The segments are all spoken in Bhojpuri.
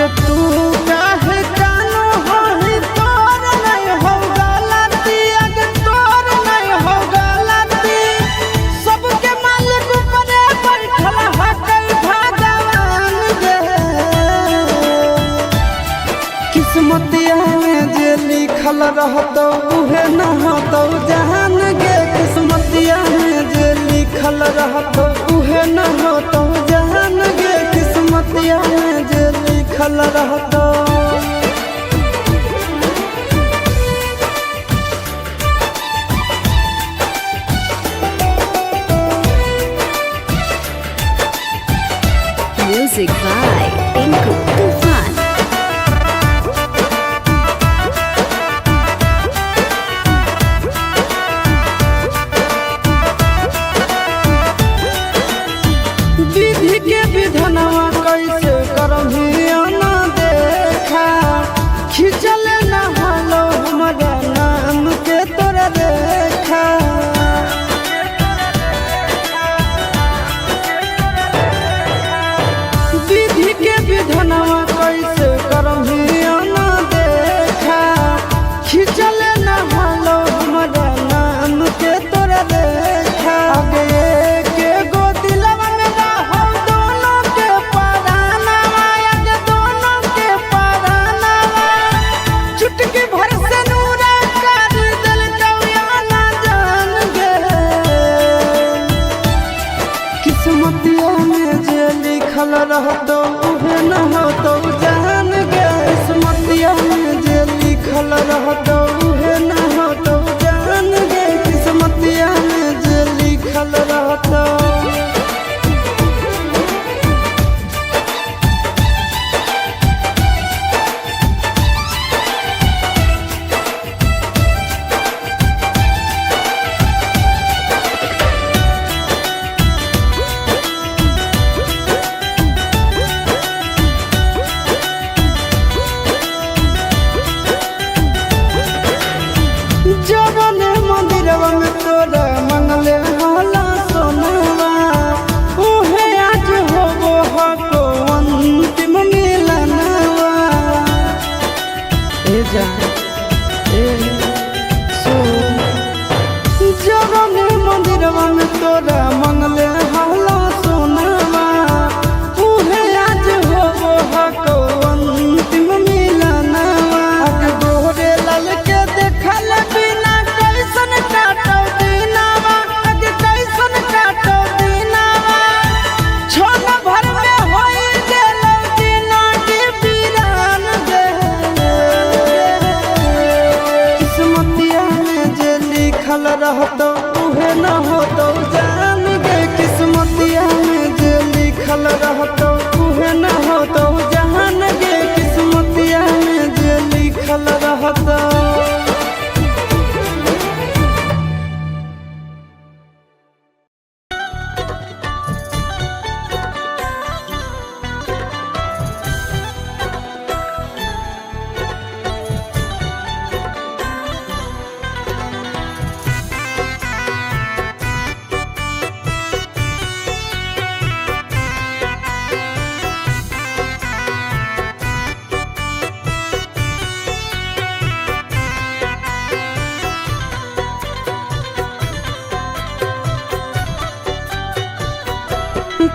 आगे तू काहे कानो होई तोर नहीं हो गलती, आगे तोर नहीं हो गलती। सबके मालिक ऊपर बैठल हकल भगवान गे। किस्मतिया में जे लिखल रहतो उहे न होतो जहान गे। किस्मतिया में जे लिखल रहतो उहे न होतो जहान गे। किस्मतिया में जे लिखल रहतो। Music by Tinku Tufan. विधि के विधनवा कैसे करही ना देखा, खिंचल न हलो हमारा नाम के तोरा रेखा। विधि के विधनवा कैसे करही ना देखा, खिंचल न हलो हमारा नाम के तोरा रेखा। आगे के गो दिलवा में रहो दोनों के परानवा, आगे दोनों के परानवा। चुटकी भर से नूरा कर दिल कौया ना जान गे। किस्मतिया में जे लिखल रहतो उहे न होतो जान गे। किस्मतिया में जे लिखल रहतो उहे न होतो जान गे। किस्मतिया में जे लिखल रहतो। जवन मंदिरवा में तोरा मंगले होला सोनवा, उहे आज होबो हको अंतिम मिलनवा। ए जा ए सो जवन मंदिरवा में तोरा मंगले होला सोनवा, उहे आज होबो हको अंतिम मिलनवा। आगे गोरे लाल के देखल बिना कैसन काटो दिनवा, आगे कैसन काटो दिनवा। छोन भर में होई गेलो जिंदगी वीरान गे। किस्मतिया में जे लिखल रहतो उहे न होतो जान गे। किस्मतिया में जे लिखल रहतो उहे न होतो जहान गे। किस्मतिया में जे लिखल रहतो।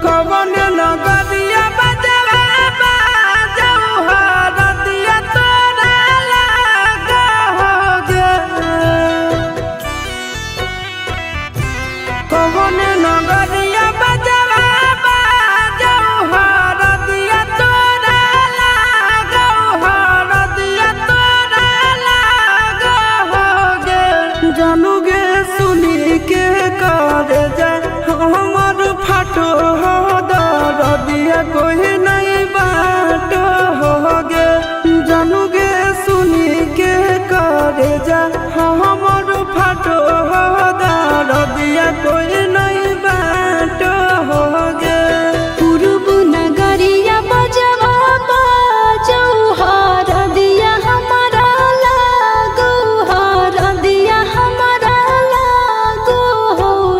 कवन नगरिया बजवा बाजऊ हरदिया तोरा लागो गे। कवन नगरिया बजवा बाजऊ हरदिया तोरा लागो, हरदिया तोरा लागो गे। जानू गे सुनी के कर जा हमर फाटो हो दरदिया कोई नहीं बाटो हो गे। जानू गे सुनी के करे जा हमर फाटो हो दरदिया कोई नहीं बाटो हो गे। पूर्व नगरिया बजवा बाजऊ हरदिया हमारा लागो, हरदिया हमारा लागो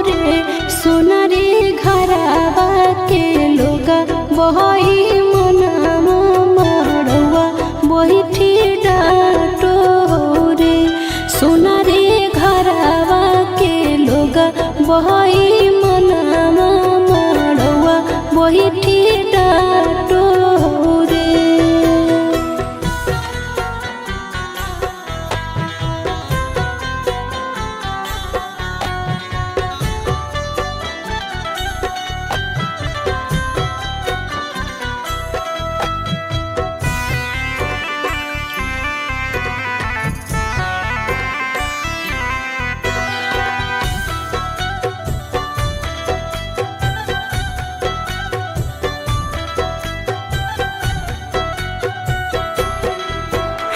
रे। सोनरे घरवा के लोग बहई मना बही मनामा मड़वा बैठी डाटो रे।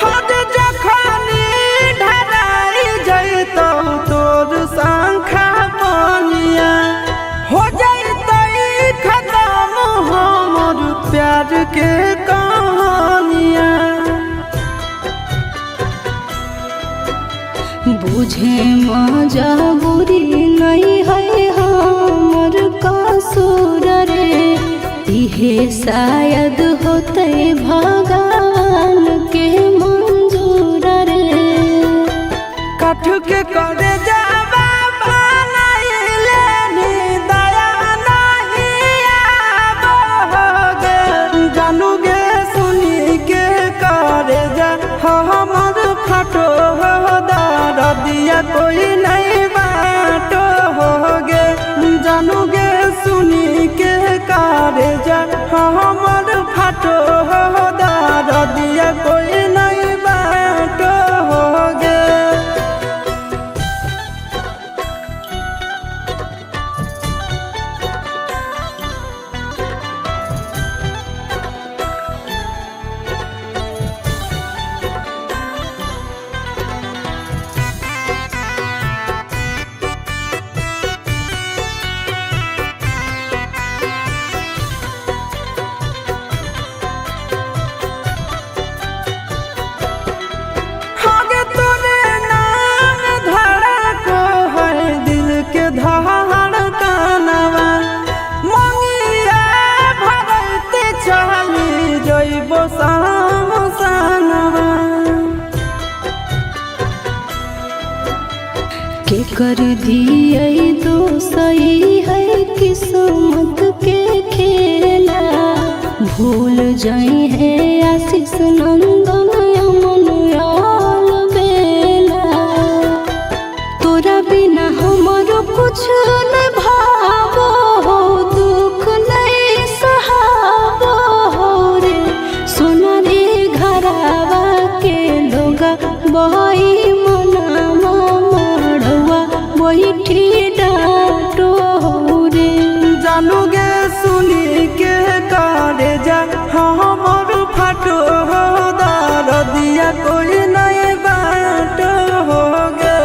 हद जखनी ढराई जैतौ तोर शंखा बनिया हो जैतै खत्म हमर प्यार के कहानिया। बुझे मजबूरी नहीं है हमर कसूर रे। इहे शायद होते भगवान के मंजूर रे। कठ के करे जावा बनाइले नी दया नहीं आबोगे। जानू गे सुनी के करे जा हमर फटो दर्दिया कोई नहीं बाटो होगे। जानू गे सुनी के करे जा हमर फटो दर्दिया कोई नहीं बाटो होगे। आगे तोरे नाम धड़को है दिल के धड़कनवा। मंगिया भरते चली जइबो सामसनवा। के कर दिए तो सही है किस्मत के खेला। भूल जाई है आशीष नंदन अमन बेला। तोरा बिना हमारो कुछ न भावो हो, दुख नहीं सहावो हो रे। सोना रे घरावा के लोगा बही मनामा मड़वा बैठी डाटो रे। जानू गे सुनी के करे जा हमर फटो दर्दिया कोई नहीं बाटो होगे।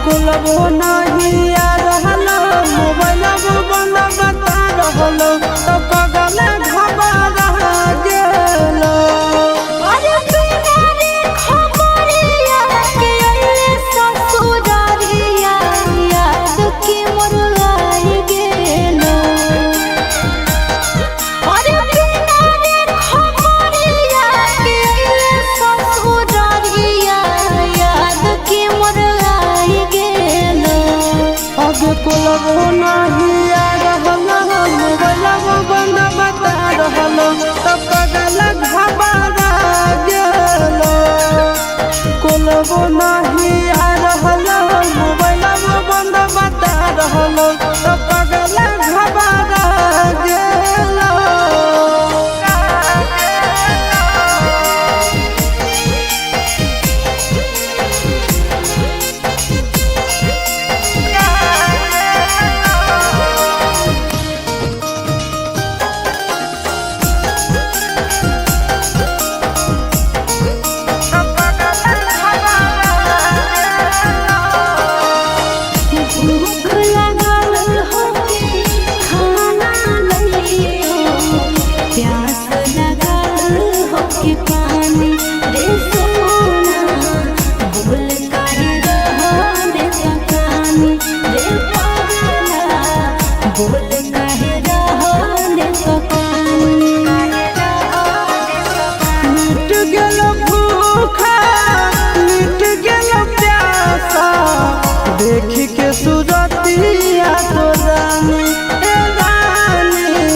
कुलबो नहीं आ रहलो मोबाइल बंद बता रहलो तो पगल घबरा गेलो। अरे बिना रे खबरिया के अइले ससुरारिया याद के मोर आई गेलो। अरे बिना रे खबरिया के अइले कोलबो नहीं आ रहल मोबाइलवा बंद बता रहल तब पगल घबरा गेल कोलबो नहीं आ रहल मोबाइलवा बंद बता रहल तब पगल घबरा गेल भूख लगल होके खाना लइयो प्यास लगल होके पानी रे सोना बोल काहे रहने सकानी रे पागला बोल काहे रहने सकानी मिट गेल भूखा मिट गेल प्यासा देखी के सूरतिया तो रानी ए रानी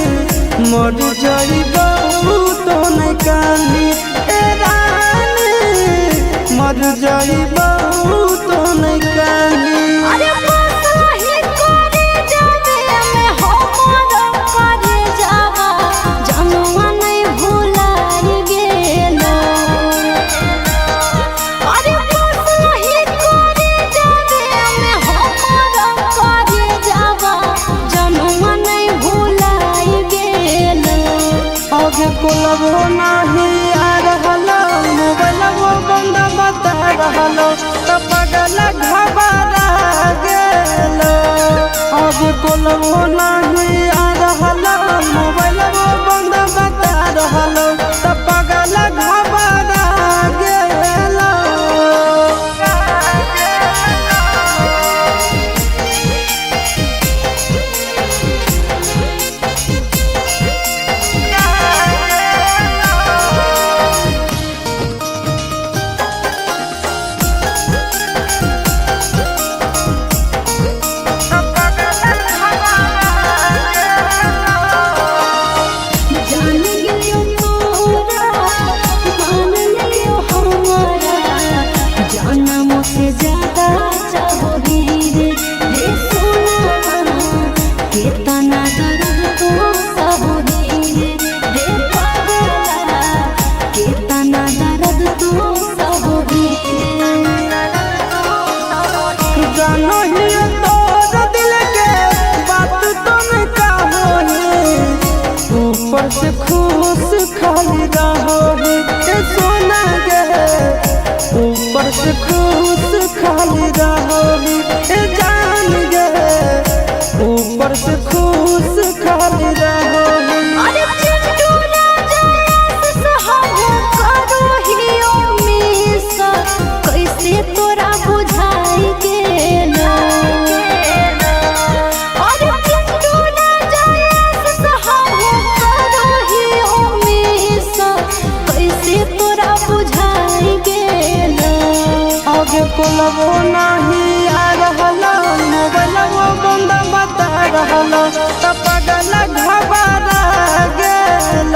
मर जाइबू तो नहीं कानी ए रानी मर जाइबू तो नहीं कानी अरे बसही करे जावे में हमर करे जावा जमुआ नहीं भुलाइ गेलो अरे बसही करे जावे में हमर करे जावा जमुआ नहीं भुलाइ गेलो आगे कोलबो नहीं आ रहल मोबाइलवा बंद बता रहल तब पगल घबरा गेल आगे कोलबो नहीं आ रहल मोबाइलवा बंद बता रहल तब पगल घबरा गेल जान गेलियो तोरा मान लियो हमारा जनम से ज्यादा चाहोगी रे सोना कितना दर्द तो सहोगी रे पागला कितना दर्द तो सहोगी जानो ही तोर दिल के बात तुम का होही ऊपर से खुश खाली रहोही ए सोना गे ऊपर से खुश खाली रहोही ए जान गे ऊपर से खुश खाली रहोही अरे चिंटू ना जायस सहाय करो हियो मिस कैसे तोरा बुझाई गेलो अरे चिंटू ना जायस सहाय करो हियो मिस कैसे तोरा बुझाई गेलो आगे कोलबो नहीं आ रहल मोबाइलवा बंद बता रहल तब पगल घबरा गेल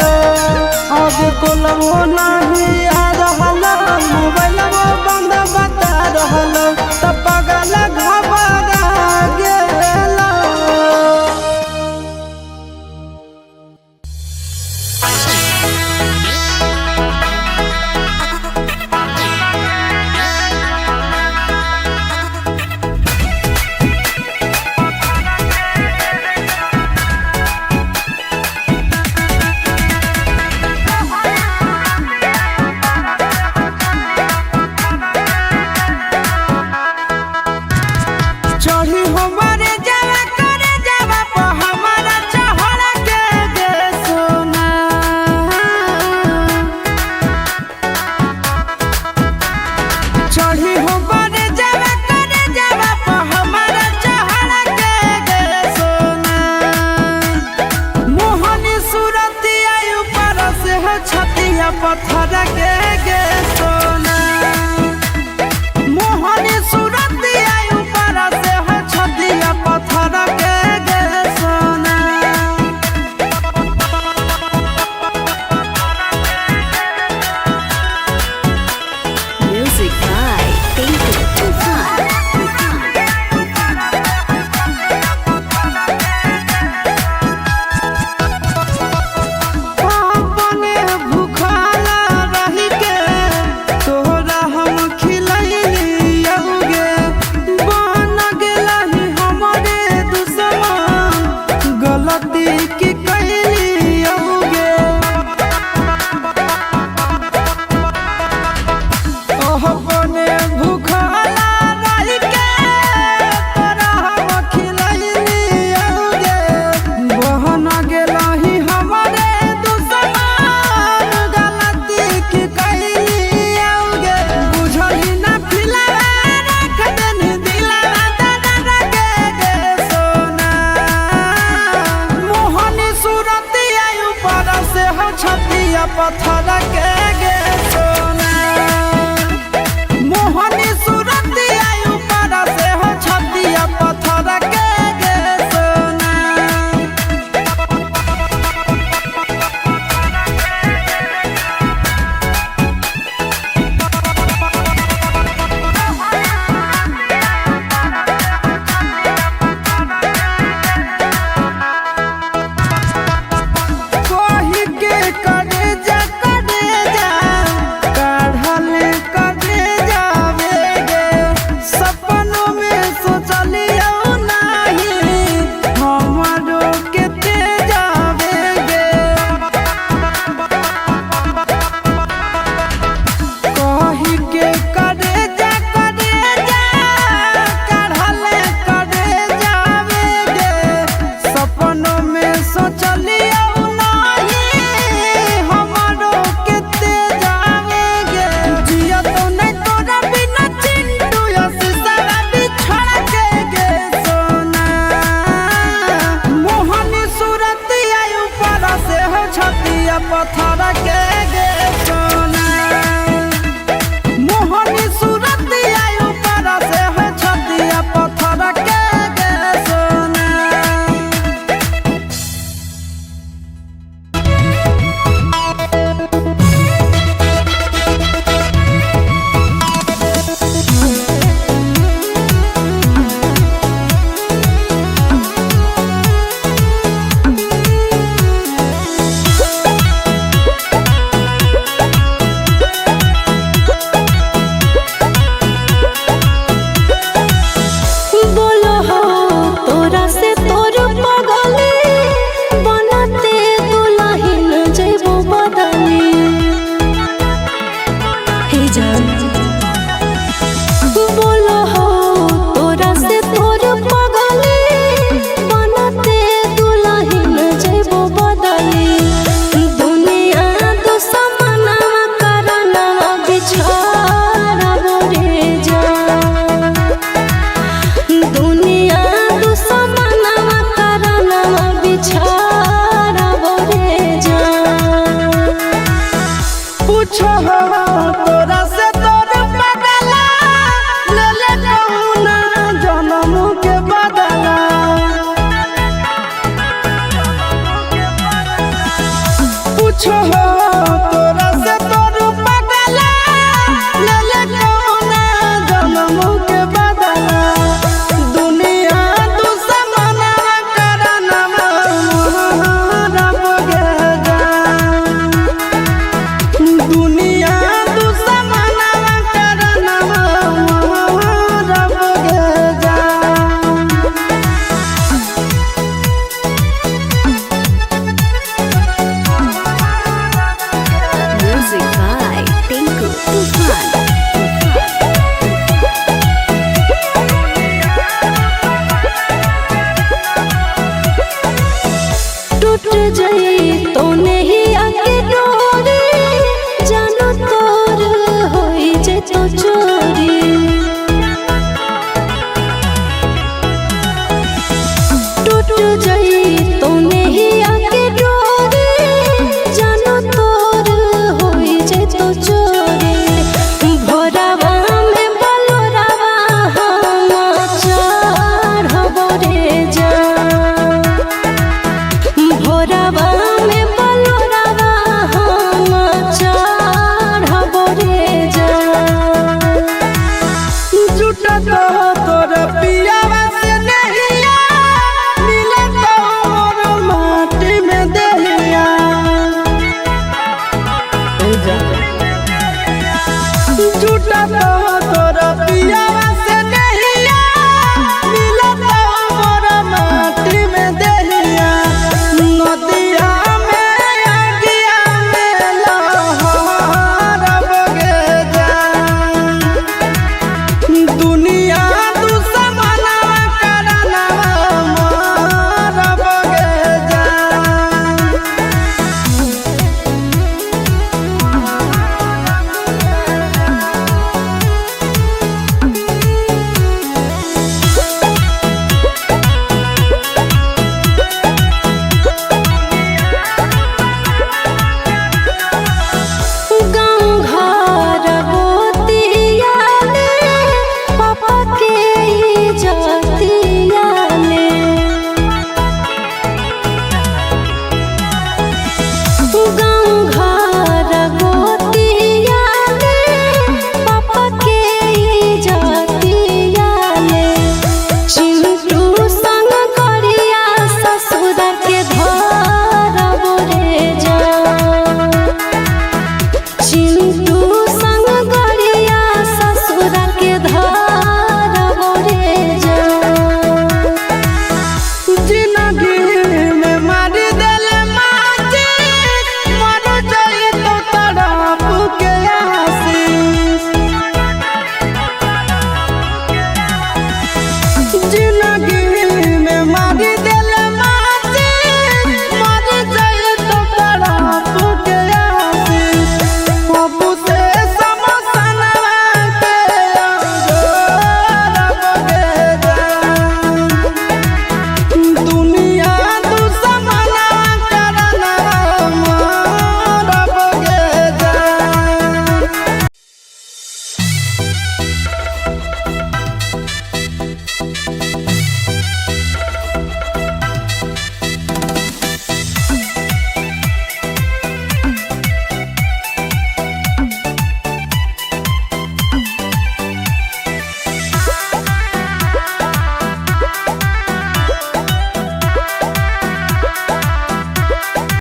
आगे कोलबो नहीं आ रहल मोबाइलवा बंद बता रहल तब पगल घबरा गेल पत्थर के सोना मोहनी सूरत आई ऊपर से हो छतिया पत्थर के गे सोना मोहनी सूरत आयु पर से हो छतिया पत्थर के गे सोना कोही के करे जा काढ़ले करे जावे गे सपनों में सोचलियो नहीं हमारो के ते जावे गे कोही के करे जा काढ़ले करे जावे गे सपनों में सोचलियो नहीं हमारो के ते जावे गे जिया तो नहीं तोरा बिना चिंटू सारा बिछड़ के गे सोना मोहनी सूरत आयु पर से हो छतिया पत्थर के गे सोना मोहनी सूरत आयु पर से हो छतिया पत्थर के गे सोना बोलो हो तोरा से तोर पगली बनते दुल्हन जइबो बदली हे जान बोलो हो तोरा से तोर पगली बनते दुल्हन जइबो बदली दुनिया दुश्मना करना बिछारब रे जान दुनिया दुश्मना करना बिछारब रे जान पूछो हो तोरा से तोर बदला ले ले कहुना जन्म के बदला पूछो हो तोरा से तोर बदला ले ले कहुना जन्म के बदला दुनिया दुश्मना करना रब गे जान दुनिया दुश्मना करना रब गे जान म्यूजिक बाय टिंकू तूफान टूट जाई तो नहीं आके डोरी जानो तोर होई जे तो चोरी टूट जाई